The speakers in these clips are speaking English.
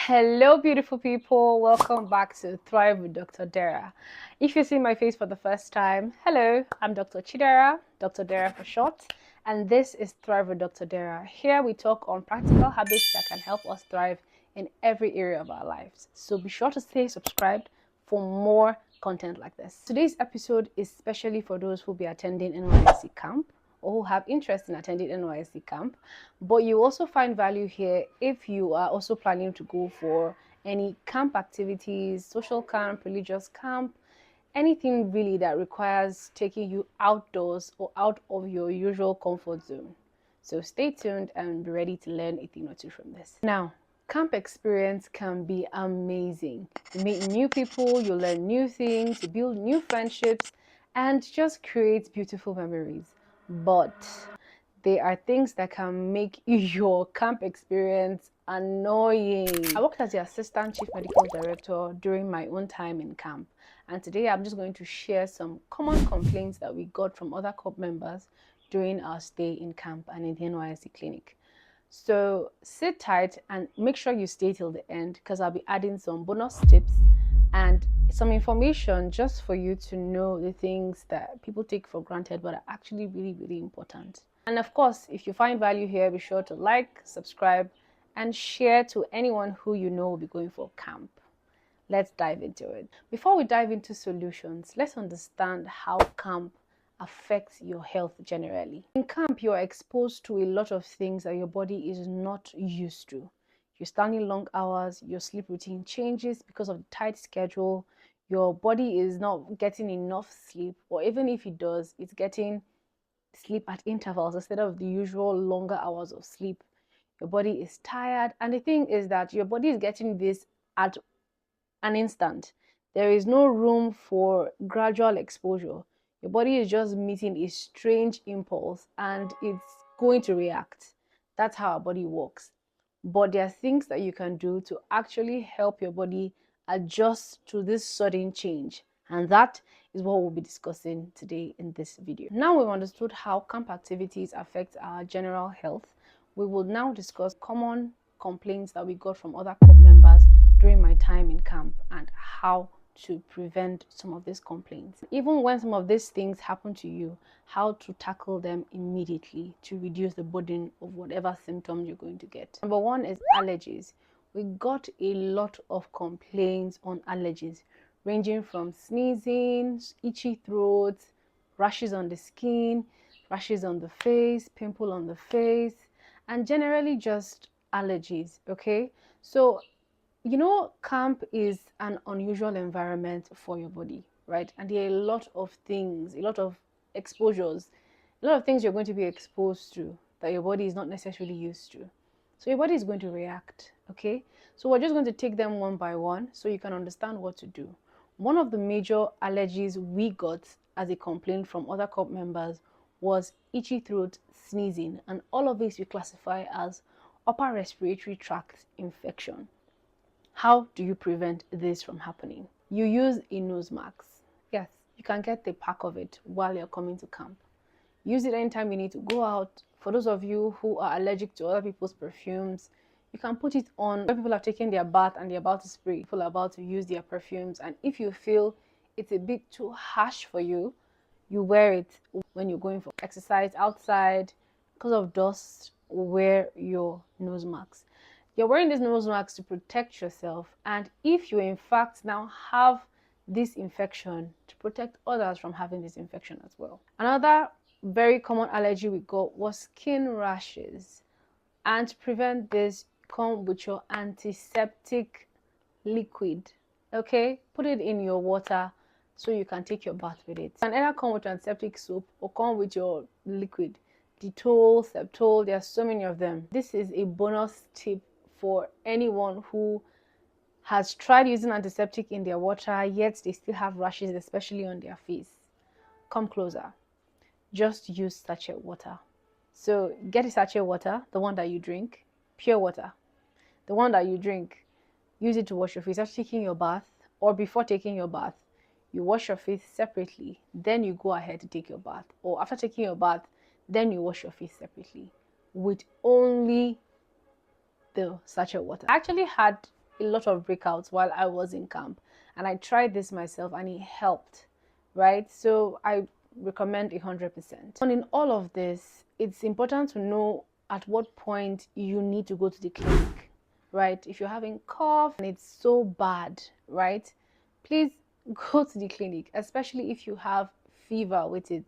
Hello, beautiful people. Welcome back to Thrive with Dr. Dara. If you see my face for the first time, hello, I'm Dr. Chidera, Dr. Dara for short, and this is Thrive with Dr. Dara. Here we talk on practical habits that can help us thrive in every area of our lives. So be sure to stay subscribed for more content like this. Today's episode is especially for those who will be attending NYSC Camp or who have interest in attending NYSC Camp, but you also find value here if you are also planning to go for any camp activities, social camp, religious camp, anything really that requires taking you outdoors or out of your usual comfort zone. So stay tuned and be ready to learn a thing or two from this. Now, camp experience can be amazing. You meet new people, you learn new things, you build new friendships, and just create beautiful memories. But there are things that can make your camp experience annoying. I worked as the assistant chief medical director during my own time in camp, and today I'm just going to share some common complaints that we got from other corp members during our stay in camp and in the NYSC clinic. So sit tight and make sure you stay till the end, because I'll be adding some bonus tips and some information just for you to know the things that people take for granted but are actually really important. And of course, if you find value here, be sure to like, subscribe, and share to anyone who you know will be going for camp. Let's dive into it. Before we dive into solutions, let's understand how camp affects your health generally. In camp, you are exposed to a lot of things that your body is not used to. You're standing long hours, your sleep routine changes because of the tight schedule, your body is not getting enough sleep, or even if it does, it's getting sleep at intervals instead of the usual longer hours of sleep. Your body is tired, and the thing is that your body is getting this at an instant. There is no room for gradual exposure. Your body is just meeting a strange impulse and it's going to react. That's how our body works. But there are things that you can do to actually help your body adjust to this sudden change. And that is what we'll be discussing today in this video. Now we've understood how camp activities affect our general health. We will now discuss common complaints that we got from other corp members during my time in camp and how to prevent some of these complaints. Even when some of these things happen to you, how to tackle them immediately to reduce the burden of whatever symptoms you're going to get. Number one is allergies. We got a lot of complaints on allergies, ranging from sneezing, itchy throat, rashes on the skin, rashes on the face, pimple on the face, and generally just allergies. Okay, so you know, camp is an unusual environment for your body, right? And there are a lot of things, a lot of exposures, a lot of things you're going to be exposed to that your body is not necessarily used to. So your body is going to react, okay? So we're just going to take them one by one so you can understand what to do. One of the major allergies we got as a complaint from other corp members was itchy throat, sneezing, and all of this we classify as upper respiratory tract infection. How do you prevent this from happening? You use a nose mask. Yes, you can get the pack of it while you're coming to camp. Use it anytime you need to go out. For those of you who are allergic to other people's perfumes, you can put it on when people have taken their bath and they're about to spray. People are about to use their perfumes, and if you feel it's a bit too harsh for you, you wear it when you're going for exercise outside. Because of dust, wear your nose mask. You're wearing this nose mask to protect yourself, and if you in fact now have this infection, to protect others from having this infection as well. Another very common allergy we got was skin rashes, and to prevent this, come with your antiseptic liquid. Okay, put it in your water so you can take your bath with it. You can either come with antiseptic soap or come with your liquid. Dettol, Septol, there are so many of them. This is a bonus tip for anyone who has tried using antiseptic in their water yet they still have rashes, especially on their face. Come closer. Just use sachet water. So get a sachet water, the one that you drink, pure water, the one that you drink. Use it to wash your face after taking your bath or before taking your bath. You wash your face separately, then you go ahead to take your bath, or after taking your bath, then you wash your face separately with only the sachet water. I actually had a lot of breakouts while I was in camp, and I tried this myself and it helped, right? So I recommend 100%. And in all of this, it's important to know at what point you need to go to the clinic, right? If you're having cough and it's so bad, right, please go to the clinic, especially if you have fever with it.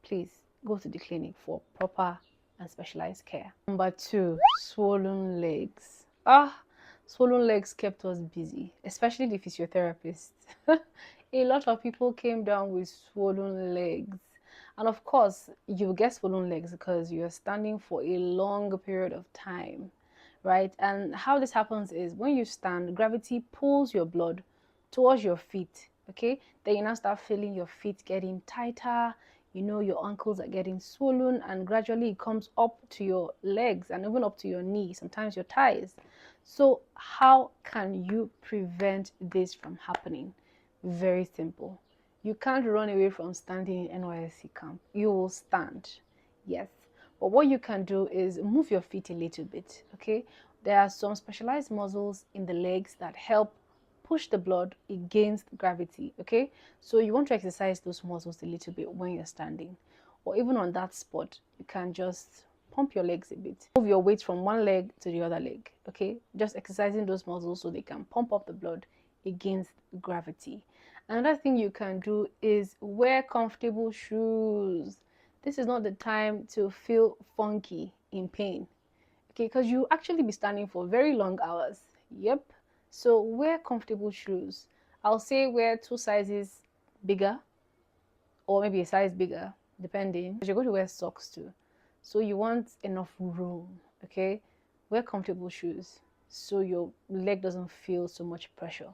Please go to the clinic for proper and specialized care. Number 2, swollen legs. Swollen legs kept us busy, especially the physiotherapist. A lot of people came down with swollen legs. And of course, you get swollen legs because you're standing for a long period of time, right? And how this happens is when you stand, gravity pulls your blood towards your feet, okay? Then you now start feeling your feet getting tighter, your ankles are getting swollen, and gradually it comes up to your legs and even up to your knees, sometimes your thighs. So how can you prevent this from happening? Very simple. You can't run away from standing in NYSC camp. You will stand, yes. But what you can do is move your feet a little bit, okay? There are some specialized muscles in the legs that help push the blood against gravity, okay? So you want to exercise those muscles a little bit when you're standing, or even on that spot, you can just pump your legs a bit. Move your weight from one leg to the other leg, okay? Just exercising those muscles so they can pump up the blood against gravity. Another thing you can do is wear comfortable shoes. This is not the time to feel funky in pain, okay? Because you actually be standing for very long hours. Yep. So wear comfortable shoes. I'll say wear 2 sizes bigger, or maybe a size bigger, depending. Because you're going to wear socks too. So you want enough room, okay? Wear comfortable shoes so your leg doesn't feel so much pressure.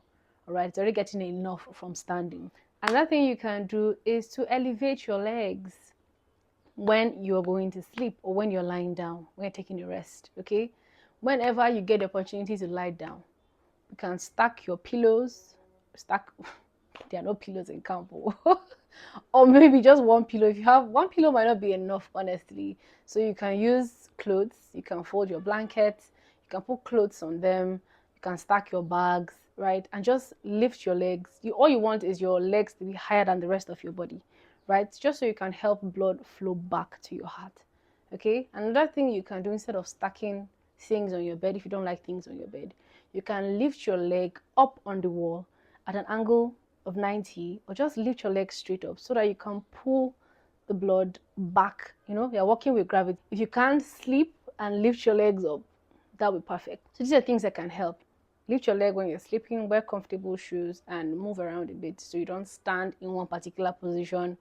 All right, it's already getting enough from standing. Another thing you can do is to elevate your legs when you're going to sleep or when you're lying down, when you're taking a rest, okay? Whenever you get the opportunity to lie down, you can stack your pillows. There are no pillows in camp. Or maybe just one pillow. If you have one pillow, might not be enough, honestly. So you can use clothes. You can fold your blankets. You can put clothes on them. You can stack your bags, right? And just lift your legs. All you want is your legs to be higher than the rest of your body, right? Just so you can help blood flow back to your heart, okay? Another thing you can do, instead of stacking things on your bed, if you don't like things on your bed, you can lift your leg up on the wall at an angle of 90, or just lift your leg straight up so that you can pull the blood back. You're working with gravity. If you can't sleep and lift your legs up, that would be perfect. So these are things that can help. Lift your leg when you're sleeping, wear comfortable shoes, and move around a bit so you don't stand in one particular position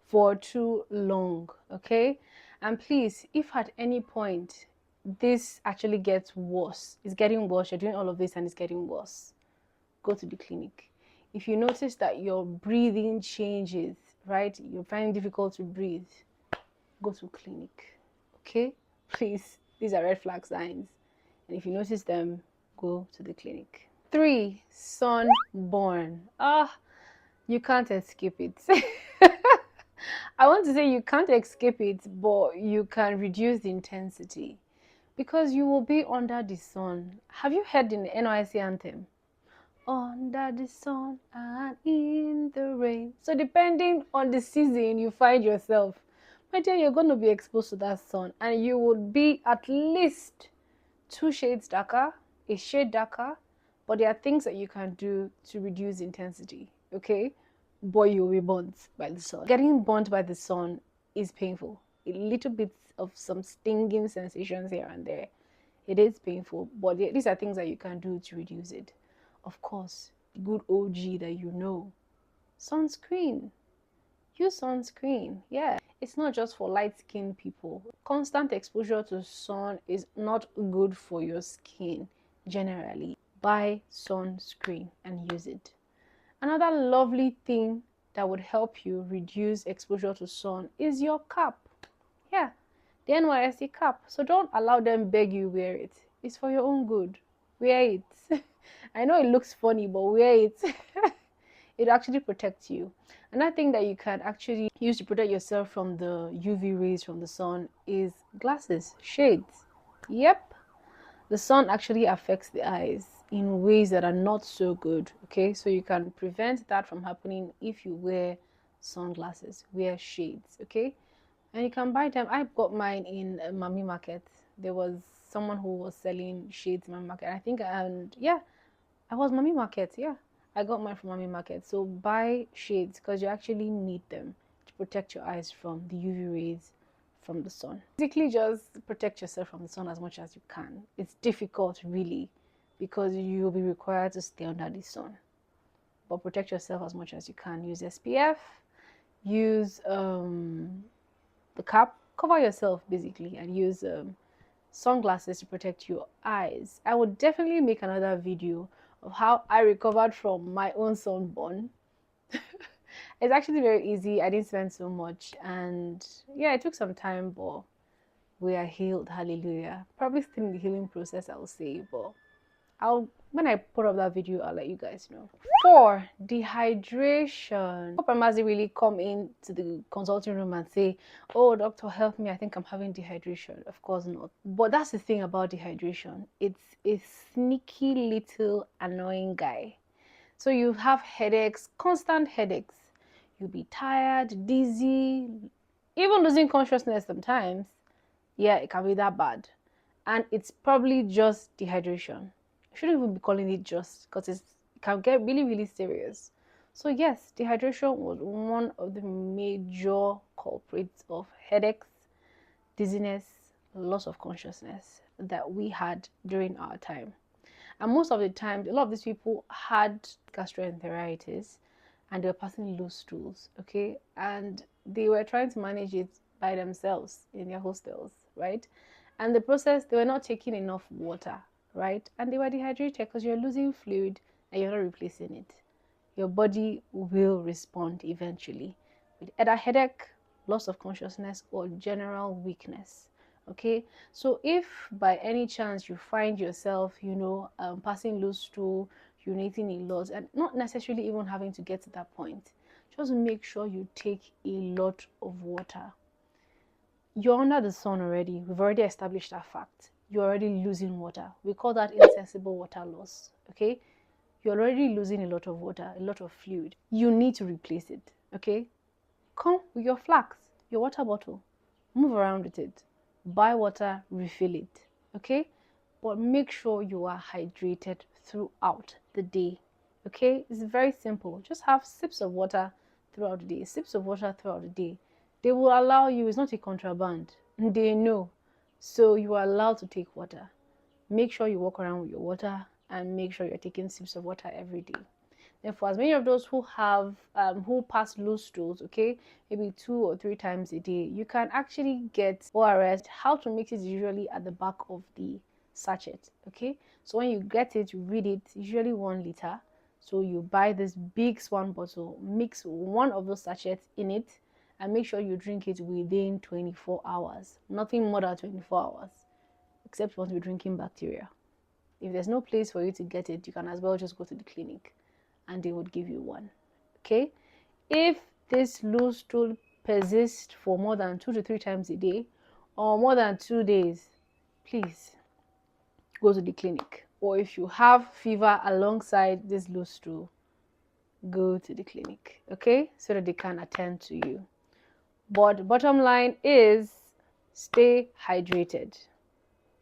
for too long, okay? And please, if at any point this actually gets worse, it's getting worse, you're doing all of this and it's getting worse, go to the clinic. If you notice that your breathing changes, right, you're finding it difficult to breathe, go to clinic, okay? Please, these are red flag signs, and if you notice them, go to the clinic. 3, sunburn. You can't escape it. I want to say you can't escape it, but you can reduce the intensity because you will be under the sun. Have you heard the NYSC anthem? Under the sun and in the rain. So depending on the season you find yourself, my dear, you're going to be exposed to that sun, and you would be at least 2 shades darker, a shade darker. But there are things that you can do to reduce intensity, okay? But you'll be burnt by the sun. Getting burnt by the sun is painful. A little bit of some stinging sensations here and there. It is painful, but these are things that you can do to reduce it. Of course, the good OG that you know, sunscreen. Use sunscreen. Yeah, it's not just for light-skinned people. Constant exposure to sun is not good for your skin generally. Buy sunscreen and use it. Another lovely thing that would help you reduce exposure to sun is your cap. Yeah, the NYSC cap. So don't allow them beg you wear it. It's for your own good. Wear it. I know it looks funny, but wear it. It actually protects you. Another thing that you can actually use to protect yourself from the UV rays from the sun is glasses, shades. Yep. The sun actually affects the eyes. in ways that are not so good. Okay, so you can prevent that from happening if you wear sunglasses, wear shades. Okay, and you can buy them. I got mine in a Mami Market. There was someone who was selling shades in Mami Market, I think, and yeah, I was Mami Market. Yeah, I got mine from Mami Market. So buy shades because you actually need them to protect your eyes from the UV rays from the sun. Basically, just protect yourself from the sun as much as you can. It's difficult, really, because you'll be required to stay under the sun. But protect yourself as much as you can. Use SPF. Use the cap. Cover yourself basically, and use sunglasses to protect your eyes. I would definitely make another video of how I recovered from my own sunburn. It's actually very easy. I didn't spend so much, and yeah, it took some time, but we are healed. Hallelujah. Probably still in the healing process, I'll say, but I'll when I put up that video, I'll let you guys know. 4, dehydration. Hope Amazi really come into the consulting room and say, "Oh, doctor, help me. I think I'm having dehydration." Of course not. But that's the thing about dehydration. It's a sneaky little annoying guy. So you have headaches, constant headaches. You'll be tired, dizzy, even losing consciousness sometimes. Yeah, it can be that bad. And it's probably just dehydration. I shouldn't even be calling it just because it can get really, really serious. So yes, dehydration was one of the major culprits of headaches, dizziness, loss of consciousness that we had during our time. And most of the time, a lot of these people had gastroenteritis and they were passing loose stools, okay? And they were trying to manage it by themselves in their hostels, right? And the process, they were not taking enough water, right? And they were dehydrated because you're losing fluid and you're not replacing it. Your body will respond eventually with either headache, loss of consciousness, or general weakness. Okay, so if by any chance you find yourself, passing loose stool, urinating a lot, and not necessarily even having to get to that point, just make sure you take a lot of water. You're under the sun already. We've already established that fact. You're already losing water. We call that insensible water loss. Okay, you're already losing a lot of water, a lot of fluid. You need to replace it. Okay, come with your flask, your water bottle, move around with it, buy water, refill it. Okay, but make sure you are hydrated throughout the day. Okay, it's very simple. Just have sips of water throughout the day, sips of water throughout the day. They will allow you, it's not a contraband, they know. So you are allowed to take water. Make sure you walk around with your water and make sure you're taking sips of water every day. And for as many of those who have who pass loose stools, okay, maybe 2 or 3 times a day, you can actually get ORS. How to mix it is usually at the back of the sachet. Okay, so when you get it, you read it, usually 1 liter. So you buy this big swan bottle, mix one of those sachets in it, and make sure you drink it within 24 hours. Nothing more than 24 hours, except you want to be drinking bacteria. If there's no place for you to get it, you can as well just go to the clinic and they would give you one. Okay, if this loose stool persists for more than 2 to 3 times a day or more than 2 days, please go to the clinic. Or if you have fever alongside this loose stool, go to the clinic, okay, so that they can attend to you. But bottom line is stay hydrated,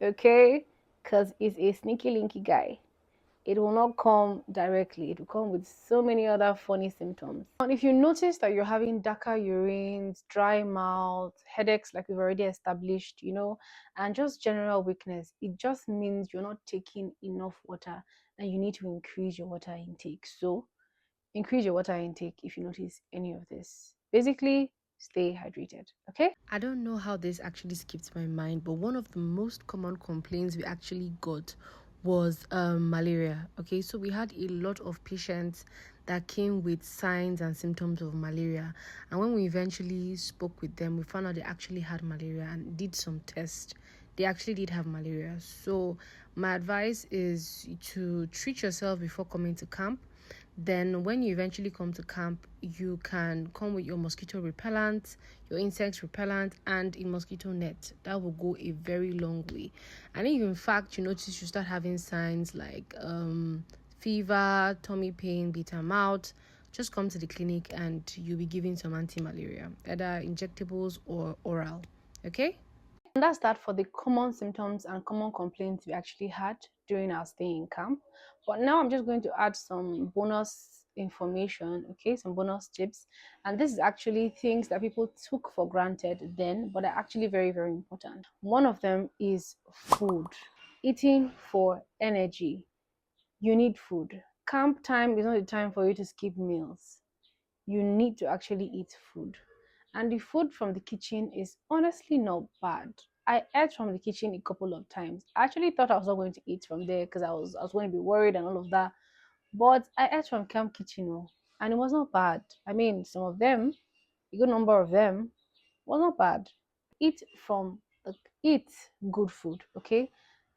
okay, because it's a sneaky linky guy. It will not come directly. It will come with so many other funny symptoms. And if you notice that you're having darker urines, dry mouth, headaches like we've already established, and just general weakness, it just means you're not taking enough water and you need to increase your water intake. So increase your water intake if you notice any of this. Basically, stay hydrated, okay? I don't know how this actually skipped my mind, but one of the most common complaints we actually got was malaria. Okay, so we had a lot of patients that came with signs and symptoms of malaria, and when we eventually spoke with them, we found out they actually had malaria and did some tests. They actually did have malaria. So my advice is to treat yourself before coming to camp. Then when you eventually come to camp, you can come with your mosquito repellent, your insect repellent, and a mosquito net. That will go a very long way. And if in fact you notice you start having signs like fever, tummy pain, bitter mouth, just come to the clinic and you'll be given some anti-malaria, either injectables or oral. Okay? And that's that for the common symptoms and common complaints we actually had during our stay in camp. But now I'm just going to add some bonus information, okay, some bonus tips. And this is actually things that people took for granted then, but are actually very, very important. One of them is food, eating for energy. You need food. Camp time is not the time for you to skip meals. You need to actually eat food. And the food from the kitchen is honestly not bad. I ate from the kitchen a couple of times. I actually thought I was not going to eat from there because I was going to be worried and all of that. But I ate from camp kitchen, oh, and it was not bad. I mean, some of them, a good number of them, was not bad. Eat from eat good food, okay?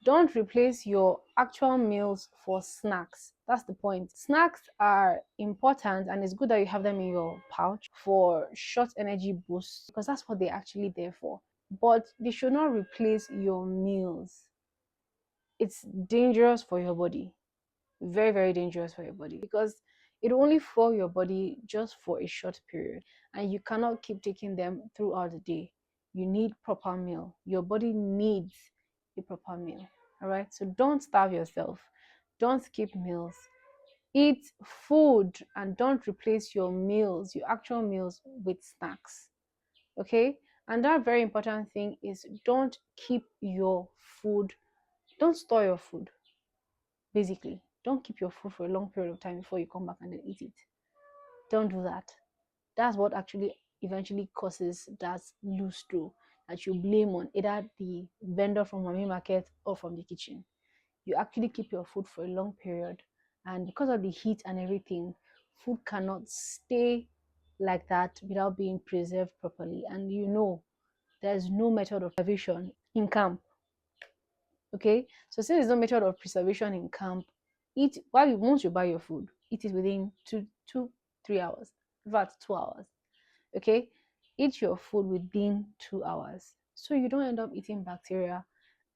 Don't replace your actual meals for snacks. That's the point. Snacks are important and it's good that you have them in your pouch for short energy boosts because that's what they're actually there for. But they should not replace your meals. It's dangerous for your body. Very, very dangerous for your body because it only for your body just for a short period and you cannot keep taking them throughout the day. You need proper meal. Your body needs a proper meal. All right, so don't starve yourself, don't skip meals, eat food and don't replace your meals, your actual meals, with snacks. Okay, and that very important thing is don't keep your food, don't store your food. Basically, don't keep your food for a long period of time before you come back and then eat it. Don't do that. That's what actually eventually causes that loose throw that you blame on either the vendor from Mami Market or from the kitchen. You actually keep your food for a long period, and because of the heat and everything, food cannot stay like that without being preserved properly. And you know, there's no method of preservation in camp. Okay, so since there's no method of preservation in camp, eat while you once you buy your food, eat it within 3 hours. In fact, 2 hours. Okay, eat your food within 2 hours so you don't end up eating bacteria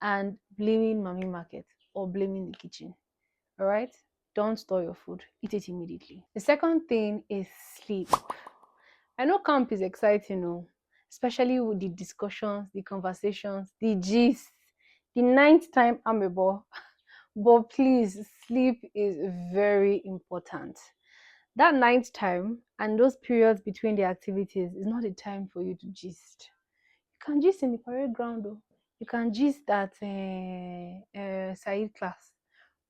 and blaming mommy market or blaming the kitchen. All right, don't store your food, eat it immediately. The second thing is sleep. I know camp is exciting, no, especially with the discussions, the conversations, the gist, the ninth time amebo. But please, sleep is very important. That ninth time and those periods between the activities is not a time for you to gist. You can gist in the parade ground, though. You can gist that Said class.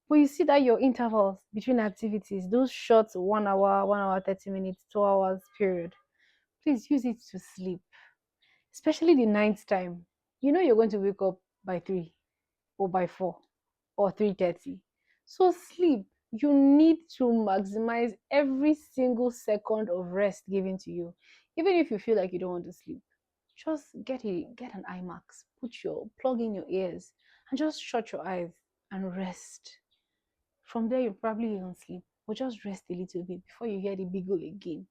But you see that your intervals between activities, those short 1 hour, 1 hour, 30 minutes, 2 hours period, please use it to sleep, especially the ninth time. You know you're going to wake up by 3 or by 4 or 3:30. So sleep. You need to maximize every single second of rest given to you. Even if you feel like you don't want to sleep, just get an IMAX, plug in your ears and just shut your eyes and rest. From there you probably even sleep, but just rest a little bit before you hear the biggle again.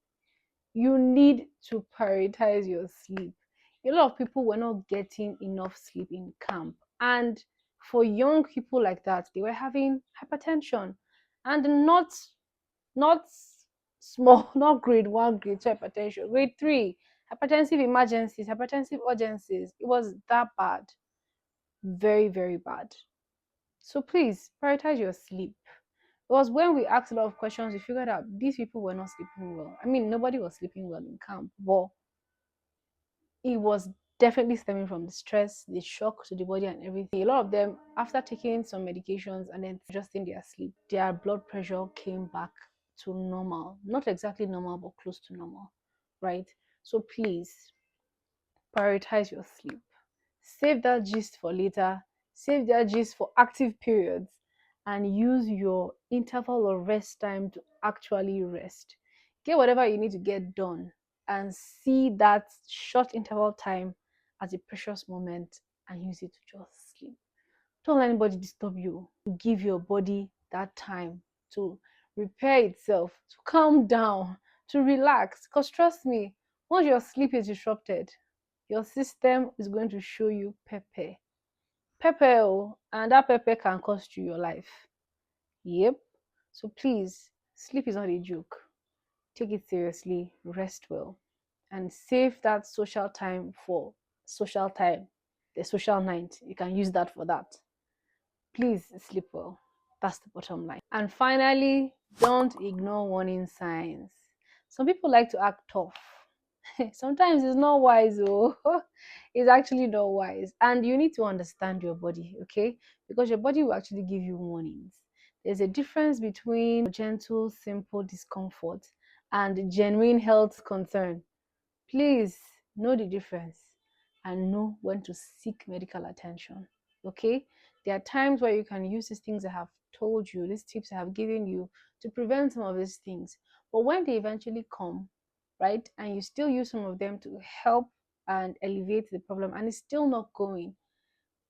You need to prioritize your sleep. A lot of people were not getting enough sleep in camp. And for young people like that, they were having hypertension and not small, not grade one, grade two hypertension, grade three, hypertensive emergencies, hypertensive urgencies. It was that bad. Very, very bad. So please prioritize your sleep. It was when we asked a lot of questions, we figured out these people were not sleeping well. I mean, nobody was sleeping well in camp, but it was definitely stemming from the stress, the shock to the body, and everything. A lot of them, after taking some medications and then adjusting their sleep, their blood pressure came back to normal. Not exactly normal, but close to normal, right? So please prioritize your sleep. Save that gist for later, save that gist for active periods, and use your interval of rest time to actually rest. Get whatever you need to get done and see that short interval time as a precious moment and use it to just sleep. Don't let anybody disturb you. Give your body that time to repair itself, to calm down, to relax. Because trust me, once your sleep is disrupted, your system is going to show you pepper. Pepper, oh, and that pepper can cost you your life. Yep. So please, sleep is not a joke. Take it seriously, rest well, and save that social time for social time, the social night. You can use that for that. Please sleep well. That's the bottom line. And finally, don't ignore warning signs. Some people like to act tough. Sometimes it's not wise, oh. It's actually not wise. And you need to understand your body, okay? Because your body will actually give you warnings. There's a difference between gentle, simple discomfort and genuine health concern. Please know the difference and know when to seek medical attention. Okay? There are times where you can use these things I have told you, these tips I have given you to prevent some of these things. But when they eventually come, right, and you still use some of them to help and alleviate the problem and it's still not going,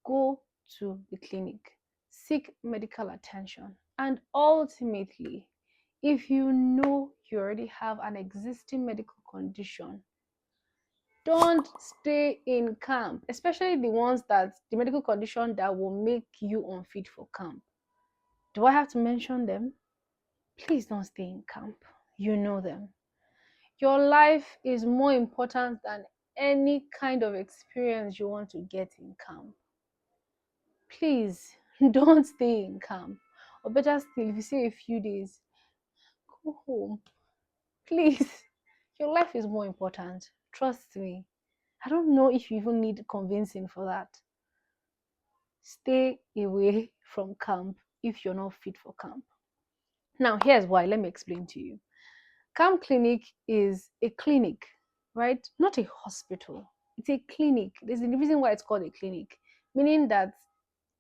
go to the clinic, seek medical attention. And ultimately, if you know you already have an existing medical condition, don't stay in camp, especially the ones that the medical condition that will make you unfit for camp. Do I have to mention them? Please don't stay in camp. You know them. Your life is more important than any kind of experience you want to get in camp. Please don't stay in camp. Or better still, if you say a few days, go home. Please. Your life is more important. Trust me. I don't know if you even need convincing for that. Stay away from camp if you're not fit for camp. Now, here's why. Let me explain to you. Camp clinic is a clinic, right? Not a hospital. It's a clinic. There's a reason why it's called a clinic, meaning that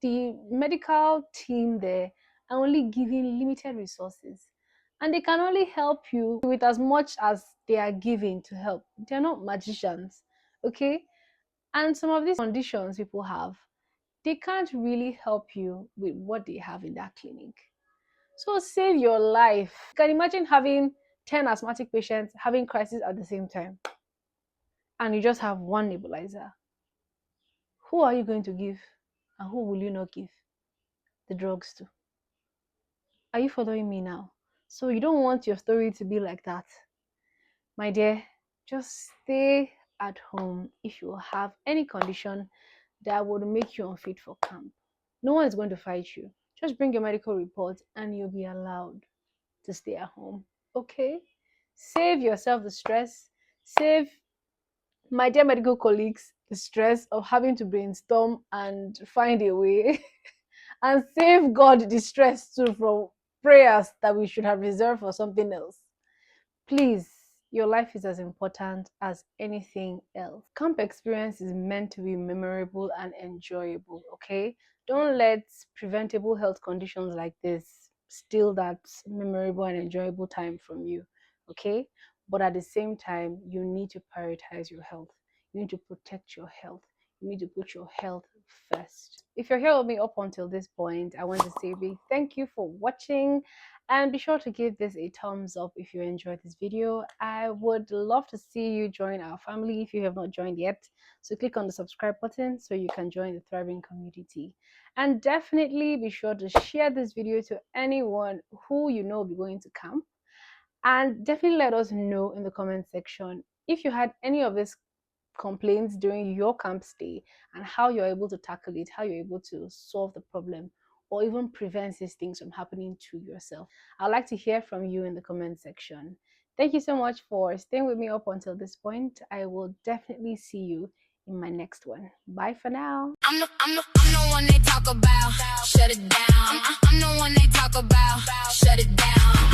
the medical team there are only giving limited resources and they can only help you with as much as they are giving to help. They're not magicians, okay? And some of these conditions people have, they can't really help you with what they have in that clinic. So save your life. You can imagine having 10 asthmatic patients having crisis at the same time, and you just have one nebulizer. Who are you going to give, and who will you not give the drugs to? Are you following me now? So you don't want your story to be like that. My dear, just stay at home if you have any condition that would make you unfit for camp. No one is going to fight you. Just bring your medical report and you'll be allowed to stay at home. Okay? Save yourself the stress. Save my dear medical colleagues the stress of having to brainstorm and find a way. And save God the stress too from prayers that we should have reserved for something else. Please, your life is as important as anything else. Camp experience is meant to be memorable and enjoyable, okay? Don't let preventable health conditions like this steal that memorable and enjoyable time from you, okay? But at the same time, you need to prioritize your health. You need to protect your health. You need to put your health first. If you're here with me up until this point, I want to say a big thank you for watching. And be sure to give this a thumbs up if you enjoyed this video. I would love to see you join our family if you have not joined yet. So click on the subscribe button so you can join the thriving community. And definitely be sure to share this video to anyone who you know will be going to camp. And definitely let us know in the comment section if you had any of these complaints during your camp stay and how you're able to tackle it, how you're able to solve the problem, or even prevent these things from happening to yourself. I'd like to hear from you in the comment section. Thank you so much for staying with me up until this point. I will definitely see you in my next one. Bye for now. I'm the one they talk about. Shut it down. I'm the one they talk about. Shut it down.